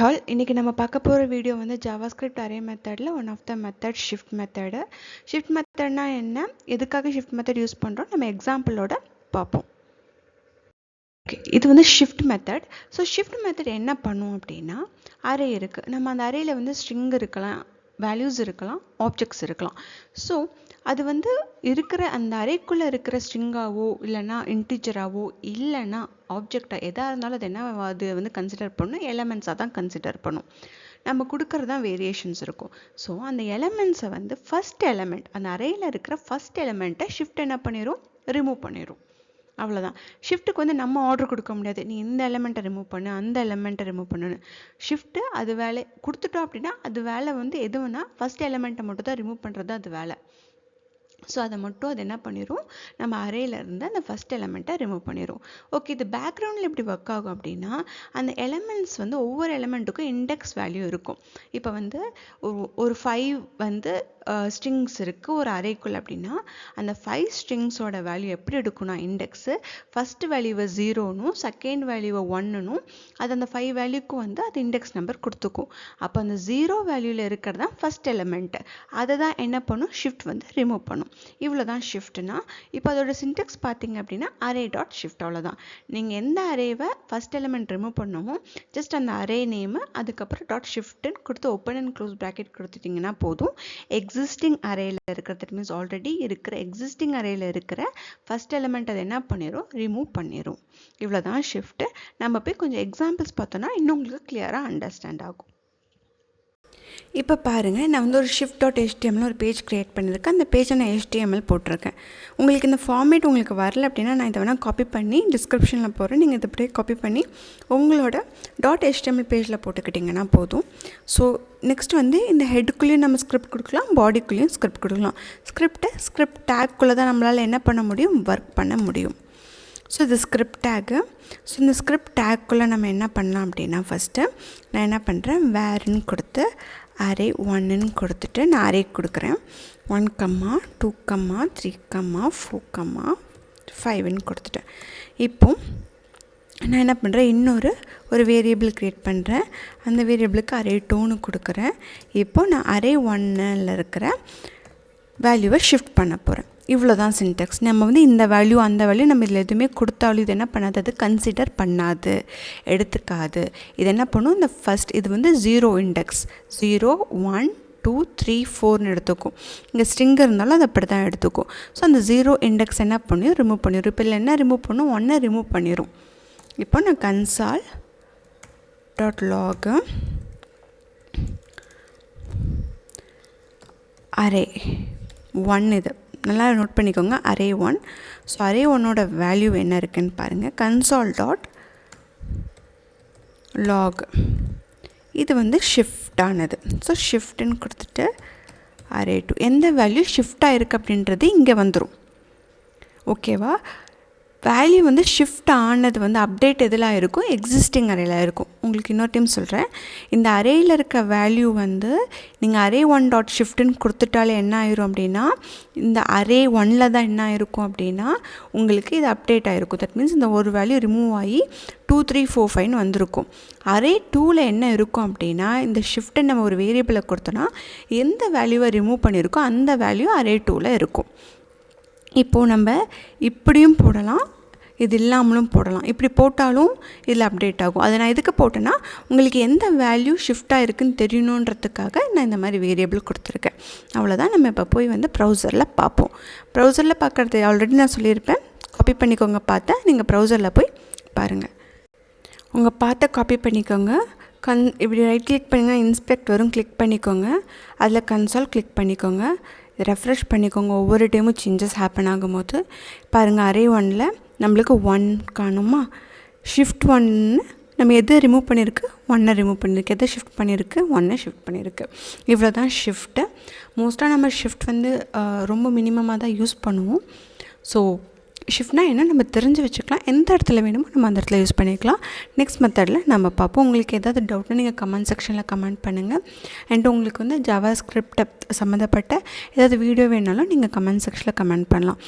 all, இன்னைக்கு நம்ம பார்க்க போற வீடியோ வந்து JavaScript Array மெத்தட்ல one of the method shift method. Shift methodனா என்ன, எதுக்காக shift method யூஸ் பண்றோம், நம்ம எக்ஸாம்பிளோட பார்ப்போம். ஓகே, இது வந்து shift method. So shift method என்ன பண்ணும் அப்படின்னா, அரே இருக்கு, நம்ம அந்த அரேல வந்து ஸ்ட்ரிங் இருக்கலாம், வேல்யூஸ் இருக்கலாம், ஆப்ஜெக்ட்ஸ் இருக்கலாம். ஸோ அது வந்து இருக்கிற அந்த அரேக்குள்ளே இருக்கிற ஸ்ட்ரிங்காவோ இல்லைனா இன்டிஜராவோ இல்லைனா ஆப்ஜெக்டாக எதாக இருந்தாலும் அது என்ன அது வந்து கன்சிடர் பண்ணும், எலமெண்ட்ஸாக தான் கன்சிடர் பண்ணும். நம்ம கொடுக்கறது தான் வேரியேஷன்ஸ் இருக்கும். ஸோ அந்த எலமெண்ட்ஸை வந்து ஃபஸ்ட் எலமெண்ட், அந்த அரேயில் இருக்கிற ஃபஸ்ட் எலமெண்ட்டை ஷிஃப்ட் என்ன பண்ணிடும், ரிமூவ் பண்ணிடும். அவ்வளோதான். ஷிஃப்ட்டுக்கு வந்து நம்ம ஆர்டர் கொடுக்க முடியாது, நீ இந்த எலமெண்ட்டை ரிமூவ் பண்ணு, அந்த எலமெண்ட்டை ரிமூவ் பண்ணுன்னு. ஷிஃப்ட்டு அது வேலை கொடுத்துட்டோம் அப்படின்னா அது வேலை வந்து எதுவுன்னா ஃபஸ்ட் எலமெண்ட்டை மட்டும் தான் ரிமூவ் பண்ணுறது அது வேலை. ஸோ அதை மட்டும் அது என்ன பண்ணிடும், நம்ம அரேலேருந்து அந்த ஃபஸ்ட் எலமெண்ட்டை ரிமூவ் பண்ணிடும். ஓகே, இது பேக்ரவுண்டில் எப்படி ஒர்க் ஆகும் அப்படின்னா, அந்த எலமெண்ட்ஸ் வந்து ஒவ்வொரு எலமெண்ட்டுக்கும் இண்டெக்ஸ் வேல்யூ இருக்கும். இப்போ வந்து ஒரு 5 வந்து ஸ்ட்ரிங்ஸ் இருக்குது ஒரு அரேக்குள்ள அப்படின்னா, அந்த 5 ஸ்ட்ரிங்ஸோட வேல்யூ எப்படி எடுக்கும்னா, இண்டெக்ஸு ஃபஸ்ட் வேல்யூவை 0னும் செகண்ட் வேல்யூவை 1னும் அது அந்த 5 வேல்யூக்கும் வந்து அது இண்டெக்ஸ் நம்பர் கொடுத்துக்கும். அப்போ அந்த 0 வேல்யூவில் இருக்கிறது தான் ஃபஸ்ட் எலமெண்ட்டு, அதை தான் என்ன பண்ணும், ஷிஃப்ட் வந்து ரிமூவ் பண்ணும். இவ்வளோ தான் ஷிஃப்ட்னா. இப்போ அதோட சின்டெக்ஸ் பார்த்தீங்க அப்படின்னா அரே டாட் ஷிஃப்ட், அவ்வளோதான். நீங்கள் எந்த அரேவை ஃபஸ்ட் எலிமெண்ட் ரிமூவ் பண்ணமோ ஜஸ்ட் அந்த அரே நேமு அதுக்கப்புறம் டாட் ஷிஃப்ட்னு கொடுத்து ஓப்பன் அண்ட் க்ளோஸ் ப்ராக்கெட் கொடுத்துட்டிங்கன்னா போதும். எக்ஸிஸ்டிங் அரேயில் இருக்கிறது மீன்ஸ் ஆல்ரெடி இருக்கிற எக்ஸிஸ்டிங் அரேயில் இருக்கிற ஃபஸ்ட் எலிமெண்ட் அதை என்ன பண்ணிடும், ரிமூவ் பண்ணிடும். இவ்வளோ தான் ஷிஃப்ட்டு. நம்ம போய் கொஞ்சம் எக்ஸாம்பிள்ஸ் பார்த்தோன்னா இன்னும் உங்களுக்கு கிளியராக அண்டர்ஸ்டாண்ட் ஆகும். இப்போ பாருங்கள், நான் வந்து ஒரு shift.html ஒரு பேஜ் க்ரியேட் பண்ணியிருக்கேன். அந்த பேஜை நான் HTML போட்டிருக்கேன். உங்களுக்கு இந்த ஃபார்மேட் உங்களுக்கு வரல அப்படின்னா நான் இதை வேணால் காப்பி பண்ணி டிஸ்கிரிப்ஷனில் போகிறேன், நீங்கள் இதை அப்படியே காப்பி பண்ணி உங்களோட .html பேஜில் போட்டுக்கிட்டிங்கன்னா போதும். ஸோ நெக்ஸ்ட் வந்து இந்த ஹெட்டுக்குள்ளேயும் நம்ம ஸ்கிரிப்ட் கொடுக்கலாம், பாடிக்குள்ளேயும் ஸ்கிரிப்ட் கொடுக்கலாம். ஸ்கிரிப்ட் டேக்குள்ளே தான் நம்மளால் என்ன பண்ண முடியும், ஒர்க் பண்ண முடியும். ஸோ இது ஸ்கிரிப்ட் டேக்கு. ஸோ இந்த ஸ்கிரிப்ட் டேக்குள்ளே நம்ம என்ன பண்ணலாம் அப்படின்னா, ஃபஸ்ட்டு நான் என்ன பண்ணுறேன், வேர்ன்னு கொடுத்து அரே 1ன்னு கொடுத்துட்டு நான் அரே கொடுக்குறேன். 1, 2, 3, 4, 5ன்னு கொடுத்துட்டேன். இப்போ நான் என்ன பண்ணுறேன், ஒரு வேரியபிள் க்ரியேட் பண்ணுறேன். அந்த வேரியபிளுக்கு அரே 2ன்னு கொடுக்குறேன். இப்போ நான் அரே 1ல் இருக்கிற வேல்யூவை ஷிஃப்ட் பண்ண போகிறேன். இவ்வளோ தான் சின்டெக்ஸ். நம்ம வந்து இந்த வேல்யூ அந்த வேல்யூ நம்ம இதில் எதுவுமே கொடுத்தாலும் இது என்ன பண்ணாது, அது கன்சிடர் பண்ணாது, எடுத்துக்காது. இது என்ன பண்ணும், இந்த ஃபஸ்ட் இது வந்து 0 இண்டெக்ஸ் 0, 1, 2, 3, 4ன்னு எடுத்துக்கும். இங்கே ஸ்ட்ரிங் இருந்தாலும் அது அப்படி தான் எடுத்துக்கும். ஸோ அந்த 0 இண்டெக்ஸ் என்ன பண்ணிடும், ரிமூவ் பண்ணிடும். இப்போ இல்லை என்ன ரிமூவ் பண்ணும், 1 ரிமூவ் பண்ணிடும். இப்போ நான் console.log அரே 1 இது நல்லா நோட் பண்ணிக்கோங்க, அரே 1. ஸோ அரே 1ஓட வேல்யூ என்ன இருக்குதுன்னு பாருங்கள், console.log. இது வந்து ஷிஃப்ட் ஆனது. ஸோ ஷிஃப்ட்டுன்னு கொடுத்துட்டு அரே 2 எந்த வேல்யூ ஷிஃப்ட் ஆகிருக்கு அப்படின்றது இங்கே வந்துடும். ஓகேவா, வேல்யூ வந்து ஷிஃப்ட் ஆனது வந்து அப்டேட் எதில் இருக்கும், எக்ஸிஸ்டிங் அரேயில் இருக்கும். உங்களுக்கு இன்னொரு டைம் சொல்கிறேன், இந்த அரேயில் இருக்க வேல்யூ வந்து நீங்கள் அரே 1.shiftன்னு கொடுத்துட்டாலே என்ன ஆயிரும் அப்படின்னா, இந்த அரே 1ல் தான் என்ன ஆயிருக்கும் அப்படின்னா உங்களுக்கு இது அப்டேட் ஆகிருக்கும். தட் மீன்ஸ் இந்த ஒரு வேல்யூ ரிமூவ் ஆகி 2, 3, 4, 5ன்னு வந்திருக்கும். அரே 2ல் என்ன இருக்கும் அப்படின்னா, இந்த ஷிஃப்ட்டை நம்ம ஒரு வேரியபிளை கொடுத்தோன்னா எந்த வேல்யூவை ரிமூவ் பண்ணியிருக்கோ அந்த வேல்யூ அரே 2ல் இருக்கும். இப்போது நம்ம இப்படியும் போடலாம், இது இல்லாமலும் போடலாம். இப்படி போட்டாலும் இதில் அப்டேட் ஆகும். அதை நான் எதுக்கு போட்டேன்னா, உங்களுக்கு எந்த வேல்யூ ஷிஃப்டாக இருக்குதுன்னு தெரியணுன்றதுக்காக நான் இந்த மாதிரி வேரியபிள் கொடுத்துருக்கேன். அவ்வளோதான். நம்ம இப்போ போய் வந்து ப்ரௌசரில் பார்ப்போம். ப்ரௌசரில் பார்க்குறது ஆல்ரெடி நான் சொல்லியிருப்பேன், காப்பி பண்ணிக்கோங்க. பார்த்தா நீங்கள் ப்ரௌசரில் போய் பாருங்கள். உங்கள் பார்த்த காப்பி பண்ணிக்கோங்க. இப்படி ரைட் கிளிக் பண்ணிங்கன்னா இன்ஸ்பெக்ட் வரும், கிளிக் பண்ணிக்கோங்க. அதில் கன்சோல் கிளிக் பண்ணிக்கோங்க, ரெஃப்ரெஷ் பண்ணிக்கோங்க. ஒவ்வொரு டைமும் சேஞ்சஸ் ஹேப்பன் ஆகும்போது பாருங்கள், அரே 1ல் நம்மளுக்கு 1 காணுமா, ஷிஃப்ட் 1 நம்ம எதை ரிமூவ் பண்ணியிருக்கு, 1 ரிமூவ் பண்ணியிருக்கு. எதை ஷிஃப்ட் பண்ணியிருக்கு, 1 ஷிஃப்ட் பண்ணியிருக்கு. இவ்வளோ தான் ஷிஃப்ட்டு. மோஸ்ட்டாக நம்ம ஷிஃப்ட் வந்து ரொம்ப மினிமமாக தான் யூஸ் பண்ணுவோம். ஸோ ஷிஃப்ட்னா என்ன நம்ம தெரிஞ்சு வச்சுக்கலாம், எந்த இடத்துல வேணுமோ நம்ம அந்த இடத்துல யூஸ் பண்ணிக்கலாம். நெக்ஸ்ட் மெத்தடில் நம்ம பார்ப்போம். உங்களுக்கு ஏதாவது டவுட்னா நீங்கள் கமெண்ட் செக்ஷனில் கமெண்ட் பண்ணுங்கள். அண்ட் உங்களுக்கு வந்து JavaScript சம்மந்தப்பட்ட ஏதாவது வீடியோ வேணாலும் நீங்கள் கமெண்ட் செக்ஷனில் கமெண்ட் பண்ணலாம்.